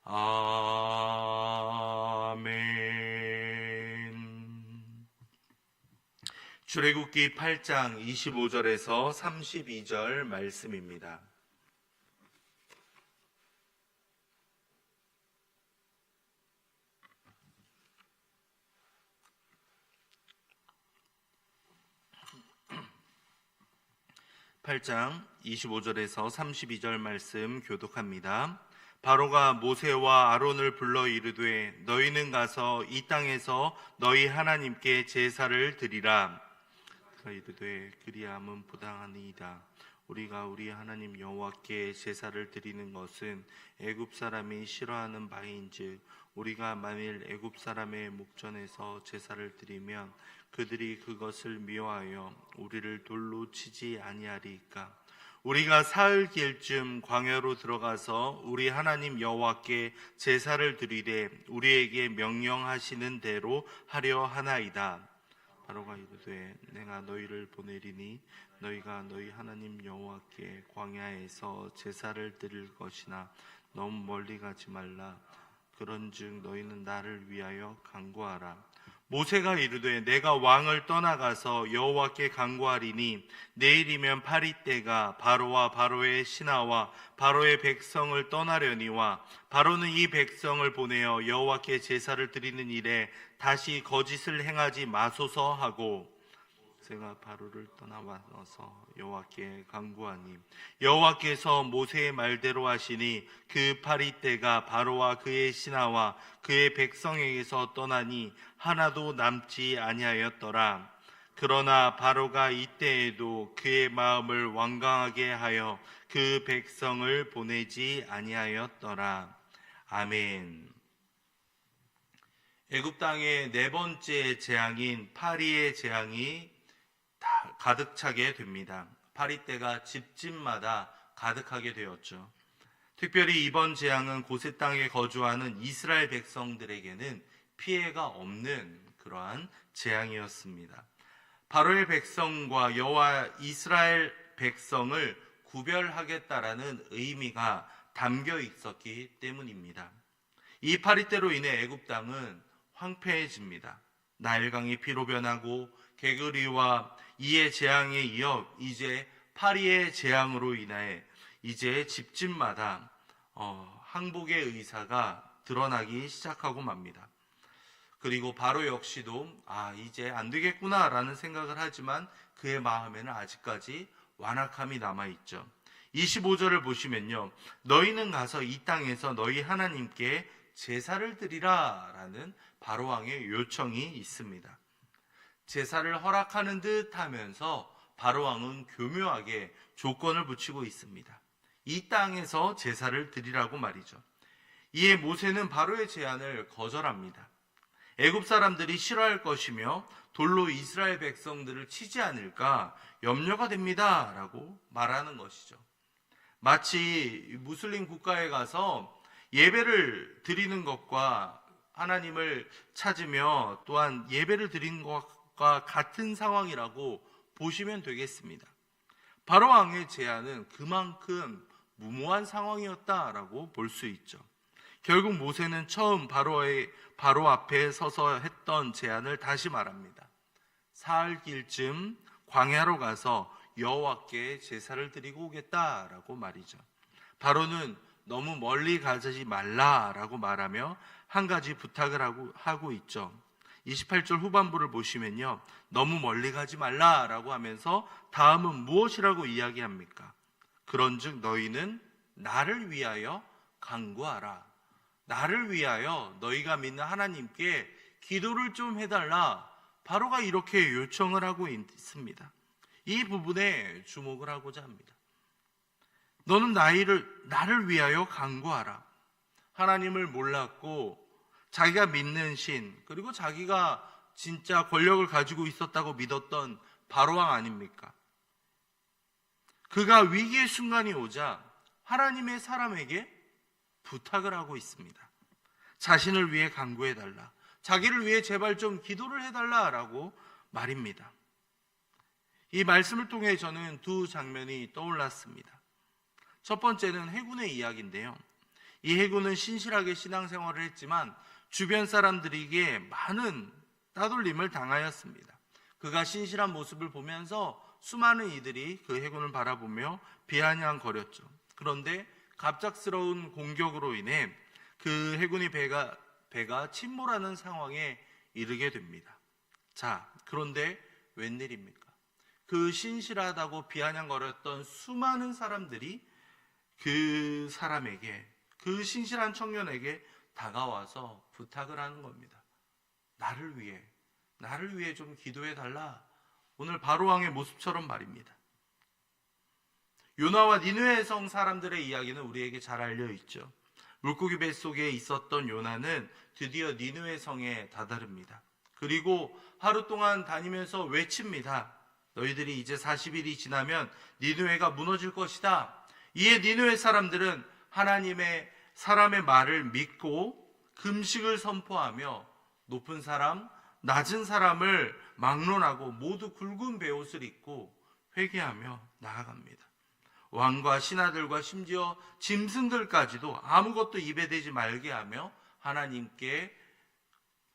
아멘. 출애굽기 8장 25절에서 32절 말씀입니다. (8장 25절에서 32절) 말씀 교독합니다. 바로가 모세와 아론을 불러 이르되 너희는 가서 이 땅에서 너희 하나님께 제사를 드리라. 그가 이르되 그리함은 부당하니이다. 우리가 우리 하나님 여호와께 제사를 드리는 것은 애굽 사람이 싫어하는 바인즉 우리가 만일 애굽 사람의 목전에서 제사를 드리면 그들이 그것을 미워하여 우리를 돌로 치지 아니하리이까. 우리가 사흘 길쯤 광야로 들어가서 우리 하나님 여호와께 제사를 드리되 우리에게 명령하시는 대로 하려 하나이다. 바로가 이르되 내가 너희를 보내리니 너희가 너희 하나님 여호와께 광야에서 제사를 드릴 것이나 너무 멀리 가지 말라. 그런즉 너희는 나를 위하여 간구하라. 모세가 이르되 내가 왕을 떠나가서 여호와께 간구하리니 내일이면 파리떼가 바로와 바로의 신하와 바로의 백성을 떠나려니와 바로는 이 백성을 보내어 여호와께 제사를 드리는 일에 다시 거짓을 행하지 마소서 하고 모세가 바로를 떠나와서 여호와께 간구하니 여호와께서 모세의 말대로 하시니 그 파리떼가 바로와 그의 신하와 그의 백성에게서 떠나니 하나도 남지 아니하였더라. 그러나 바로가 이때에도 그의 마음을 완강하게 하여 그 백성을 보내지 아니하였더라. 아멘. 애굽 땅의 네 번째 재앙인 파리의 재앙이 가득 차게 됩니다. 파리떼가 집집마다 가득하게 되었죠. 특별히 이번 재앙은 고세 땅에 거주하는 이스라엘 백성들에게는 피해가 없는 그러한 재앙이었습니다. 바로의 백성과 여호와 이스라엘 백성을 구별하겠다라는 의미가 담겨 있었기 때문입니다. 이 파리떼로 인해 애굽 땅은 황폐해집니다. 나일강이 피로 변하고 개구리와 이의 재앙에 이어 이제 파리의 재앙으로 인해 이제 집집마다 항복의 의사가 드러나기 시작하고 맙니다. 그리고 바로 역시도 이제 안 되겠구나 라는 생각을 하지만 그의 마음에는 아직까지 완악함이 남아있죠. 25절을 보시면요, 너희는 가서 이 땅에서 너희 하나님께 제사를 드리라 라는 바로왕의 요청이 있습니다. 제사를 허락하는 듯 하면서 바로왕은 교묘하게 조건을 붙이고 있습니다. 이 땅에서 제사를 드리라고 말이죠. 이에 모세는 바로의 제안을 거절합니다. 애굽 사람들이 싫어할 것이며 돌로 이스라엘 백성들을 치지 않을까 염려가 됩니다 라고 말하는 것이죠. 마치 무슬림 국가에 가서 예배를 드리는 것과 하나님을 찾으며 또한 예배를 드리는 것과 같은 상황이라고 보시면 되겠습니다. 바로왕의 제안은 그만큼 무모한 상황이었다라고 볼 수 있죠. 결국 모세는 처음 바로 앞에 서서 했던 제안을 다시 말합니다. 사흘 길쯤 광야로 가서 여호와께 제사를 드리고 오겠다라고 말이죠. 바로는 너무 멀리 가지 말라라고 말하며 한 가지 부탁을 하고 있죠. 28절 후반부를 보시면요, 너무 멀리 가지 말라라고 하면서 다음은 무엇이라고 이야기합니까? 그런즉 너희는 나를 위하여 간구하라. 나를 위하여 너희가 믿는 하나님께 기도를 좀 해달라. 바로가 이렇게 요청을 하고 있습니다. 이 부분에 주목을 하고자 합니다. 너는 나를 위하여 간구하라. 하나님을 몰랐고 자기가 믿는 신, 그리고 자기가 진짜 권력을 가지고 있었다고 믿었던 바로왕 아닙니까? 그가 위기의 순간이 오자 하나님의 사람에게 부탁을 하고 있습니다. 자신을 위해 간구해달라. 자기를 위해 제발 좀 기도를 해달라라고 말입니다. 이 말씀을 통해 저는 두 장면이 떠올랐습니다. 첫 번째는 해군의 이야기인데요. 이 해군은 신실하게 신앙생활을 했지만 주변 사람들에게 많은 따돌림을 당하였습니다. 그가 신실한 모습을 보면서 수많은 이들이 그 해군을 바라보며 비아냥거렸죠. 그런데 갑작스러운 공격으로 인해 그 해군의 배가 침몰하는 상황에 이르게 됩니다. 자, 그런데 웬일입니까? 그 신실하다고 비아냥거렸던 수많은 사람들이 그 사람에게, 그 신실한 청년에게 다가와서 부탁을 하는 겁니다. 나를 위해 좀 기도해 달라. 오늘 바로왕의 모습처럼 말입니다. 요나와 니느웨 성 사람들의 이야기는 우리에게 잘 알려 있죠. 물고기 뱃속에 있었던 요나는 드디어 니느웨 성에 다다릅니다. 그리고 하루 동안 다니면서 외칩니다. 너희들이 이제 40일이 지나면 니느웨가 무너질 것이다. 이에 니느웨 사람들은 하나님의 사람의 말을 믿고 금식을 선포하며 높은 사람, 낮은 사람을 막론하고 모두 굵은 베옷을 입고 회개하며 나아갑니다. 왕과 신하들과 심지어 짐승들까지도 아무것도 입에 대지 말게 하며 하나님께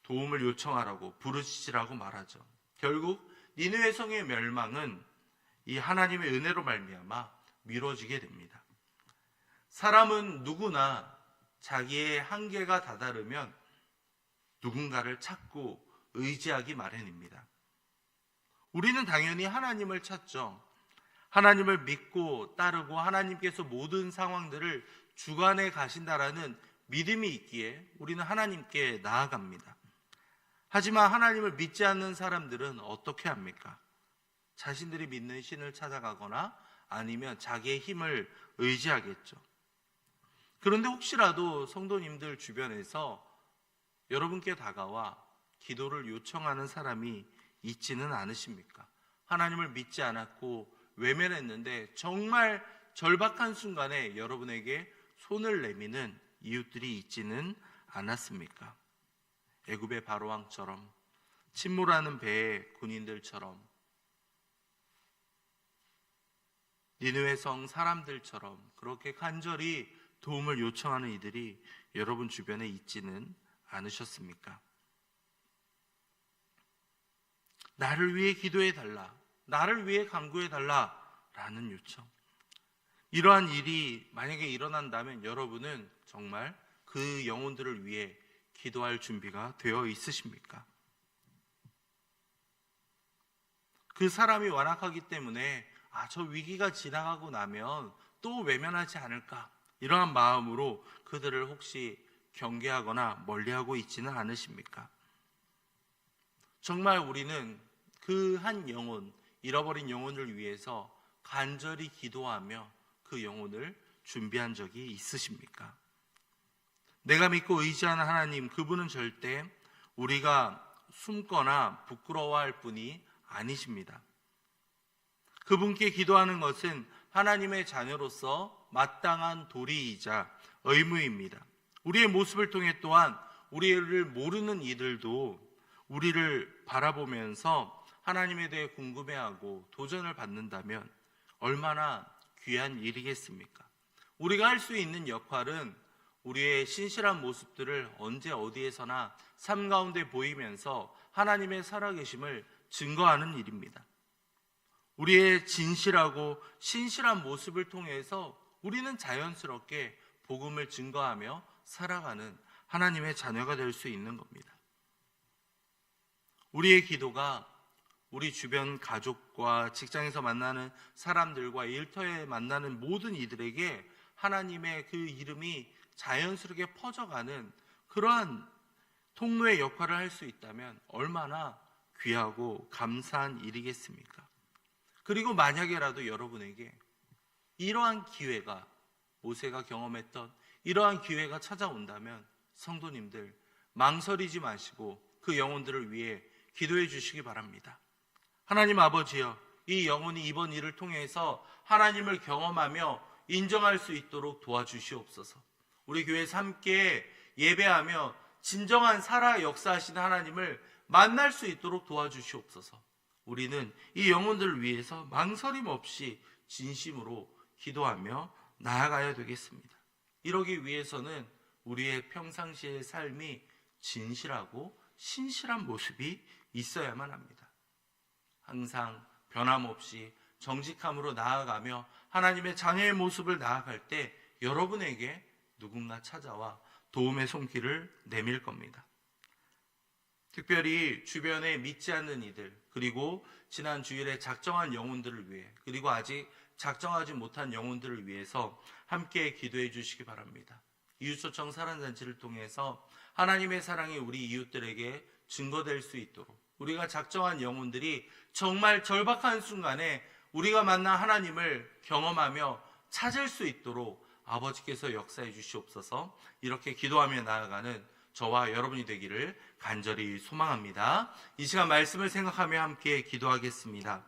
도움을 요청하라고 부르짖으라고 말하죠. 결국 니느웨 성의 멸망은 이 하나님의 은혜로 말미암아 미뤄지게 됩니다. 사람은 누구나 자기의 한계가 다다르면 누군가를 찾고 의지하기 마련입니다. 우리는 당연히 하나님을 찾죠. 하나님을 믿고 따르고 하나님께서 모든 상황들을 주관해 가신다라는 믿음이 있기에 우리는 하나님께 나아갑니다. 하지만 하나님을 믿지 않는 사람들은 어떻게 합니까? 자신들이 믿는 신을 찾아가거나 아니면 자기의 힘을 의지하겠죠. 그런데 혹시라도 성도님들 주변에서 여러분께 다가와 기도를 요청하는 사람이 있지는 않으십니까? 하나님을 믿지 않았고 외면했는데 정말 절박한 순간에 여러분에게 손을 내미는 이웃들이 있지는 않았습니까? 애굽의 바로왕처럼, 침몰하는 배의 군인들처럼, 니느웨 성 사람들처럼 그렇게 간절히 도움을 요청하는 이들이 여러분 주변에 있지는 않으셨습니까? 나를 위해 기도해 달라, 나를 위해 간구해 달라 라는 요청. 이러한 일이 만약에 일어난다면 여러분은 정말 그 영혼들을 위해 기도할 준비가 되어 있으십니까? 그 사람이 완악하기 때문에 저 위기가 지나가고 나면 또 외면하지 않을까, 이러한 마음으로 그들을 혹시 경계하거나 멀리하고 있지는 않으십니까? 정말 우리는 그 한 영혼, 잃어버린 영혼을 위해서 간절히 기도하며 그 영혼을 준비한 적이 있으십니까? 내가 믿고 의지하는 하나님, 그분은 절대 우리가 숨거나 부끄러워할 분이 아니십니다. 그분께 기도하는 것은 하나님의 자녀로서 마땅한 도리이자 의무입니다. 우리의 모습을 통해 또한 우리를 모르는 이들도 우리를 바라보면서 하나님에 대해 궁금해하고 도전을 받는다면 얼마나 귀한 일이겠습니까? 우리가 할 수 있는 역할은 우리의 신실한 모습들을 언제 어디에서나 삶 가운데 보이면서 하나님의 살아계심을 증거하는 일입니다. 우리의 진실하고 신실한 모습을 통해서 우리는 자연스럽게 복음을 증거하며 살아가는 하나님의 자녀가 될 수 있는 겁니다. 우리의 기도가 우리 주변 가족과 직장에서 만나는 사람들과 일터에 만나는 모든 이들에게 하나님의 그 이름이 자연스럽게 퍼져가는 그러한 통로의 역할을 할 수 있다면 얼마나 귀하고 감사한 일이겠습니까? 그리고 만약에라도 여러분에게 이러한 기회가, 모세가 경험했던 이러한 기회가 찾아온다면 성도님들 망설이지 마시고 그 영혼들을 위해 기도해 주시기 바랍니다. 하나님 아버지여, 이 영혼이 이번 일을 통해서 하나님을 경험하며 인정할 수 있도록 도와주시옵소서. 우리 교회에서 함께 예배하며 진정한 살아 역사하시는 하나님을 만날 수 있도록 도와주시옵소서. 우리는 이 영혼들을 위해서 망설임 없이 진심으로 기도하며 나아가야 되겠습니다. 이러기 위해서는 우리의 평상시의 삶이 진실하고 신실한 모습이 있어야만 합니다. 항상 변함없이 정직함으로 나아가며 하나님의 자녀의 모습을 나아갈 때 여러분에게 누군가 찾아와 도움의 손길을 내밀 겁니다. 특별히 주변에 믿지 않는 이들, 그리고 지난 주일에 작정한 영혼들을 위해, 그리고 아직 작정하지 못한 영혼들을 위해서 함께 기도해 주시기 바랍니다. 이웃초청 사랑잔치를 통해서 하나님의 사랑이 우리 이웃들에게 증거될 수 있도록, 우리가 작정한 영혼들이 정말 절박한 순간에 우리가 만난 하나님을 경험하며 찾을 수 있도록 아버지께서 역사해 주시옵소서. 이렇게 기도하며 나아가는 저와 여러분이 되기를 간절히 소망합니다. 이 시간 말씀을 생각하며 함께 기도하겠습니다.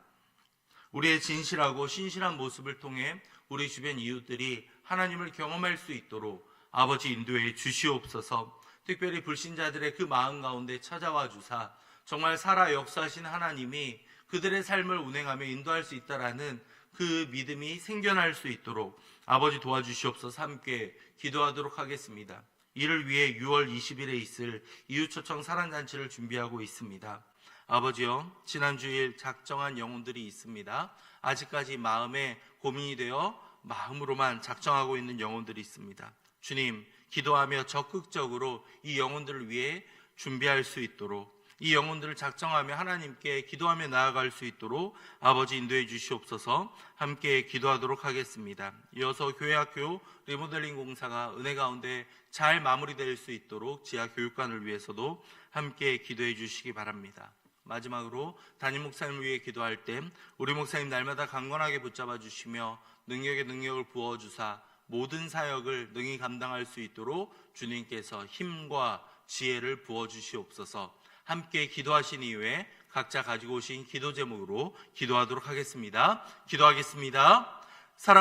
우리의 진실하고 신실한 모습을 통해 우리 주변 이웃들이 하나님을 경험할 수 있도록 아버지 인도해 주시옵소서. 특별히 불신자들의 그 마음 가운데 찾아와 주사 정말 살아 역사하신 하나님이 그들의 삶을 운행하며 인도할 수 있다라는 그 믿음이 생겨날 수 있도록 아버지 도와주시옵소서. 함께 기도하도록 하겠습니다. 이를 위해 6월 20일에 있을 이웃초청 사랑잔치를 준비하고 있습니다. 아버지요, 지난 주일 작정한 영혼들이 있습니다. 아직까지 마음에 고민이 되어 마음으로만 작정하고 있는 영혼들이 있습니다. 주님, 기도하며 적극적으로 이 영혼들을 위해 준비할 수 있도록, 이 영혼들을 작정하며 하나님께 기도하며 나아갈 수 있도록 아버지 인도해 주시옵소서. 함께 기도하도록 하겠습니다. 이어서 교회학교 리모델링 공사가 은혜 가운데 잘 마무리될 수 있도록 지하교육관을 위해서도 함께 기도해 주시기 바랍니다. 마지막으로 담임 목사님을 위해 기도할 때 우리 목사님 날마다 강건하게 붙잡아 주시며 능력에 능력을 부어주사 모든 사역을 능히 감당할 수 있도록 주님께서 힘과 지혜를 부어주시옵소서. 함께 기도하신 이후에 각자 가지고 오신 기도 제목으로 기도하도록 하겠습니다. 기도하겠습니다.